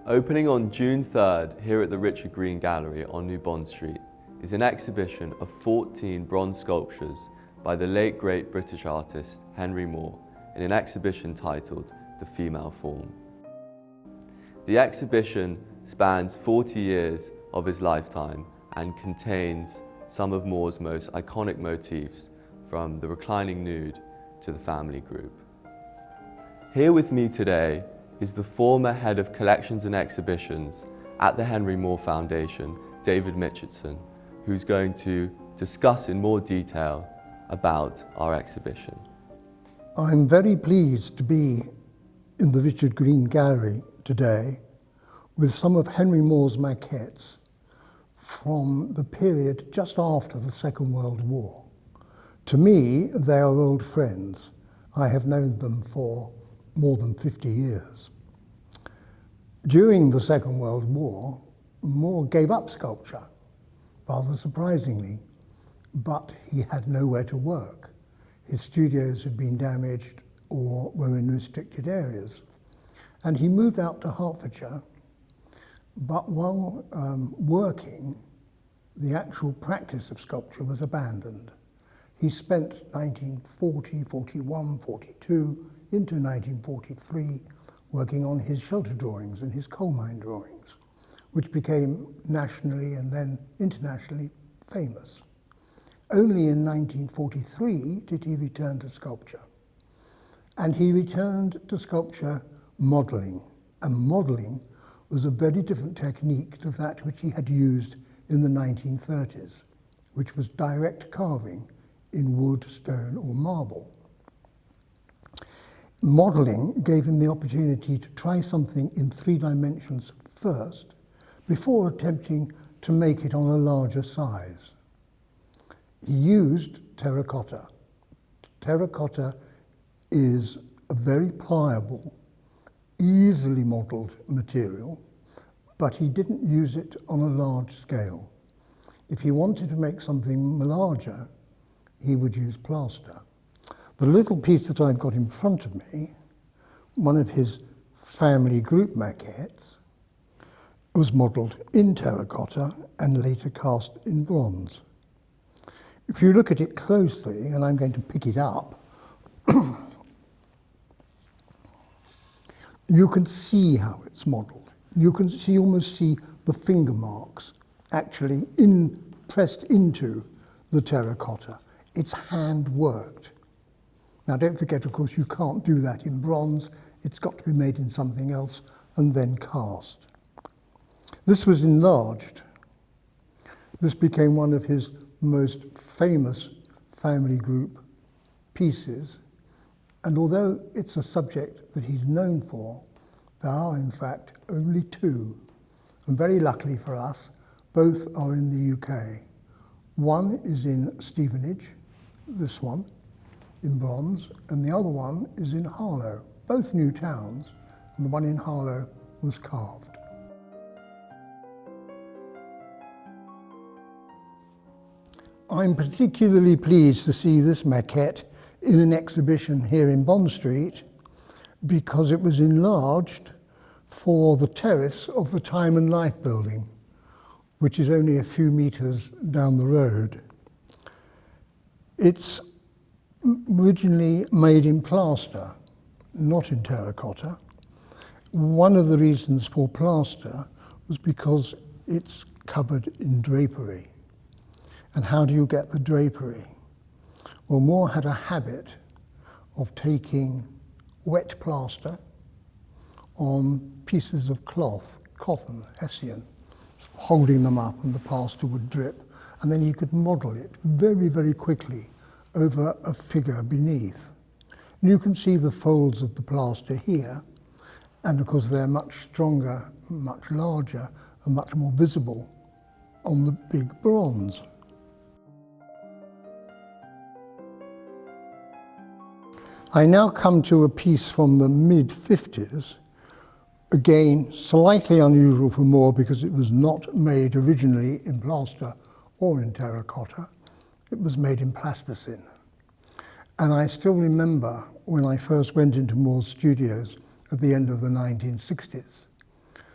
Opening on June 3rd here at the Richard Green Gallery on New Bond Street is an exhibition of 14 bronze sculptures by the late great British artist Henry Moore in an exhibition titled The Female Form. The exhibition spans 40 years of his lifetime and contains some of Moore's most iconic motifs, from the reclining nude to the family group. Here with me today is the former head of collections and exhibitions at the Henry Moore Foundation, David Mitchinson, who's going to discuss in more detail about our exhibition. I'm very pleased to be in the Richard Green Gallery today with some of Henry Moore's maquettes from the period just after the Second World War. To me, they are old friends. I have known them for more than 50 years. During the Second World War, Moore gave up sculpture, rather surprisingly, but he had nowhere to work. His studios had been damaged or were in restricted areas. And he moved out to Hertfordshire, but while working, the actual practice of sculpture was abandoned. He spent 1940, 41, 42, into 1943 working on his shelter drawings and his coal mine drawings, which became nationally and then internationally famous. Only in 1943 did he return to sculpture. And he returned to sculpture modelling. And modelling was a very different technique to that which he had used in the 1930s, which was direct carving in wood, stone, or marble. Modelling gave him the opportunity to try something in 3 dimensions first, before attempting to make it on a larger size. He used terracotta. Terracotta is a very pliable, easily modelled material, but he didn't use it on a large scale. If he wanted to make something larger, he would use plaster. The little piece that I've got in front of me, one of his family group maquettes, was modelled in terracotta and later cast in bronze. If you look at it closely, and I'm going to pick it up, you can see how it's modelled. You can almost see the finger marks actually pressed into the terracotta. It's hand-worked. Now don't forget, of course, you can't do that in bronze. It's got to be made in something else and then cast. This was enlarged. This became one of his most famous family group pieces. And although it's a subject that he's known for, there are in fact only 2. And very luckily for us, both are in the UK. One is in Stevenage, this one, in bronze, and the other one is in Harlow, both new towns, and the one in Harlow was carved. I'm particularly pleased to see this maquette in an exhibition here in Bond Street because it was enlarged for the terrace of the Time and Life building, which is only a few meters down the road. It's originally made in plaster, not in terracotta. One of the reasons for plaster was because it's covered in drapery. And how do you get the drapery? Well, Moore had a habit of taking wet plaster on pieces of cloth, cotton, hessian, holding them up and the plaster would drip, and then he could model it very, very quickly over a figure beneath. And you can see the folds of the plaster here, and of course they're much stronger, much larger, and much more visible on the big bronze. I now come to a piece from the mid-50s, again slightly unusual for Moore because it was not made originally in plaster or in terracotta. It was made in plasticine. And I still remember when I first went into Moore's studios at the end of the 1960s,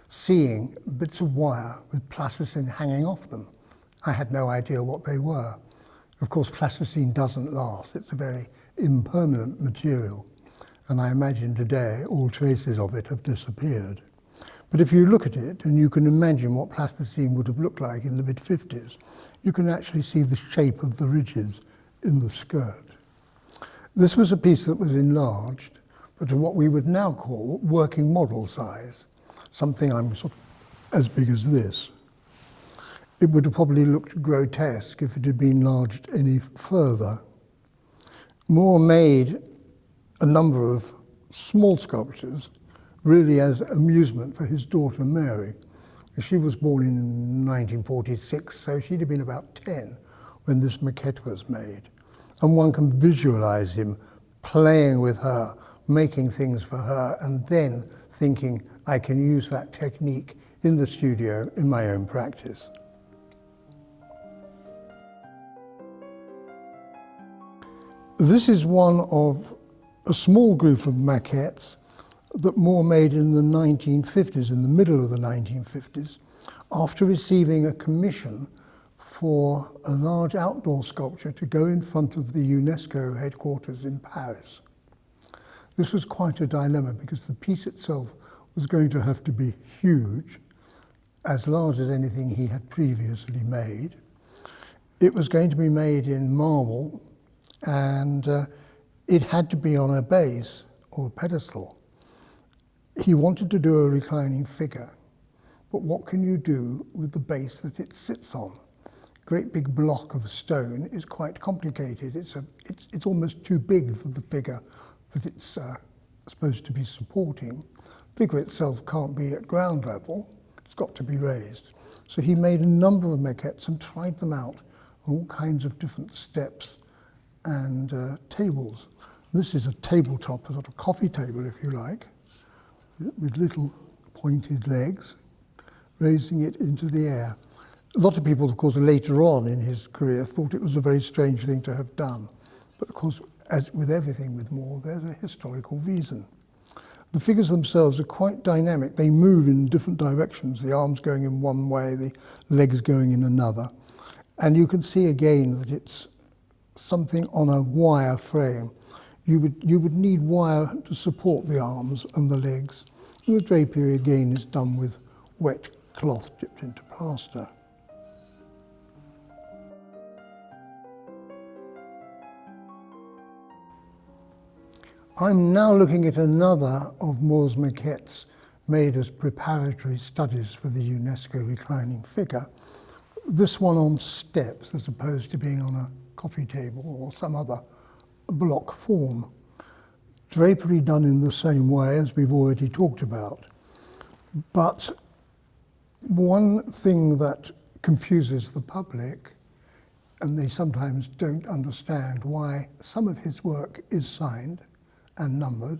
seeing bits of wire with plasticine hanging off them. I had no idea what they were. Of course, plasticine doesn't last. It's a very impermanent material. And I imagine today all traces of it have disappeared. But if you look at it and you can imagine what plasticine would have looked like in the mid-50s, you can actually see the shape of the ridges in the skirt. This was a piece that was enlarged, but to what we would now call working model size, something I'm sort of as big as this. It would have probably looked grotesque if it had been enlarged any further. Moore made a number of small sculptures really as amusement for his daughter Mary. She was born in 1946, so she'd have been about 10 when this maquette was made. And one can visualize him playing with her, making things for her, and then thinking, I can use that technique in the studio in my own practice. This is one of a small group of maquettes that Moore made in the 1950s, in the middle of the 1950s, after receiving a commission for a large outdoor sculpture to go in front of the UNESCO headquarters in Paris. This was quite a dilemma because the piece itself was going to have to be huge, as large as anything he had previously made. It was going to be made in marble, and it had to be on a base or a pedestal. He wanted to do a reclining figure, but what can you do with the base that it sits on? A great big block of stone is quite complicated. It's almost too big for the figure that it's supposed to be supporting. The figure itself can't be at ground level. It's got to be raised. So he made a number of maquettes and tried them out on all kinds of different steps and tables. This is a tabletop, a sort of coffee table, if you like, with little pointed legs, raising it into the air. A lot of people, of course, later on in his career thought it was a very strange thing to have done. But of course, as with everything with Moore, there's a historical reason. The figures themselves are quite dynamic. They move in different directions, the arms going in one way, the legs going in another. And you can see again that it's something on a wire frame. You would need wire to support the arms and the legs. And the drapery again is done with wet cloth dipped into plaster. I'm now looking at another of Moore's maquettes made as preparatory studies for the UNESCO reclining figure. This one on steps as opposed to being on a coffee table or some other block form. Drapery done in the same way as we've already talked about. But one thing that confuses the public, and they sometimes don't understand why some of his work is signed and numbered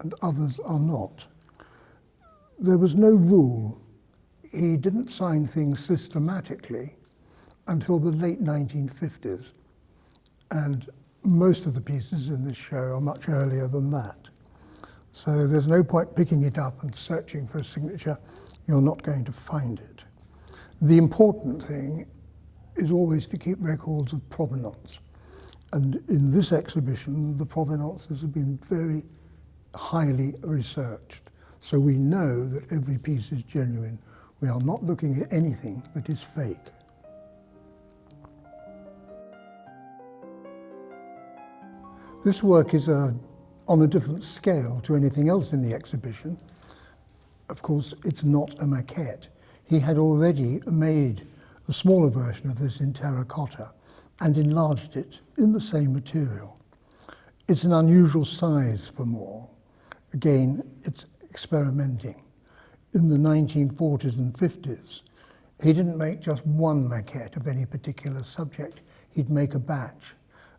and others are not. There was no rule. He didn't sign things systematically until the late 1950s. And most of the pieces in this show are much earlier than that. So there's no point picking it up and searching for a signature. You're not going to find it. The important thing is always to keep records of provenance. And in this exhibition, the provenances have been very highly researched. So we know that every piece is genuine. We are not looking at anything that is fake. This work is on a different scale to anything else in the exhibition. Of course, it's not a maquette. He had already made a smaller version of this in terracotta and enlarged it in the same material. It's an unusual size for Moore. Again, it's experimenting. In the 1940s and 50s, he didn't make just one maquette of any particular subject. He'd make a batch.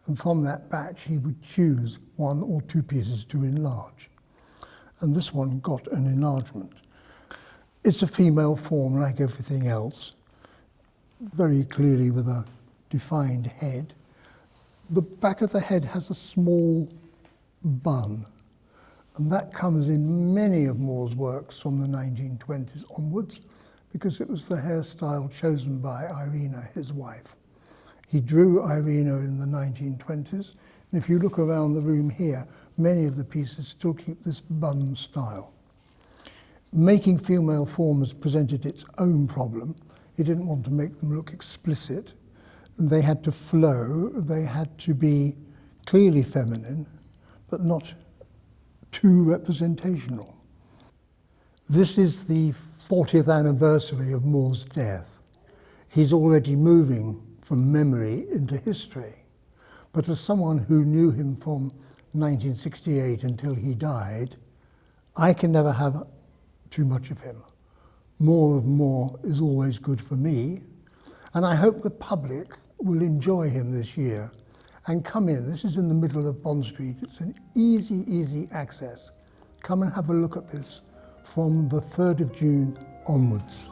And from that batch, he would choose one or two pieces to enlarge. And this one got an enlargement. It's a female form like everything else, very clearly with a defined head. The back of the head has a small bun, And that comes in many of Moore's works from the 1920s onwards, because it was the hairstyle chosen by Irina, his wife. He drew Irina in the 1920s, and if you look around the room here, many of the pieces still keep this bun style. Making female forms presented its own problem. He didn't want to make them look explicit. They had to flow, they had to be clearly feminine, but not too representational. This is the 40th anniversary of Moore's death. He's already moving from memory into history. But as someone who knew him from 1968 until he died, I can never have too much of him. More of Moore is always good for me, and I hope the public will enjoy him this year and come in. This is in the middle of Bond Street. It's an easy access. Come and have a look at this from the 3rd of June onwards.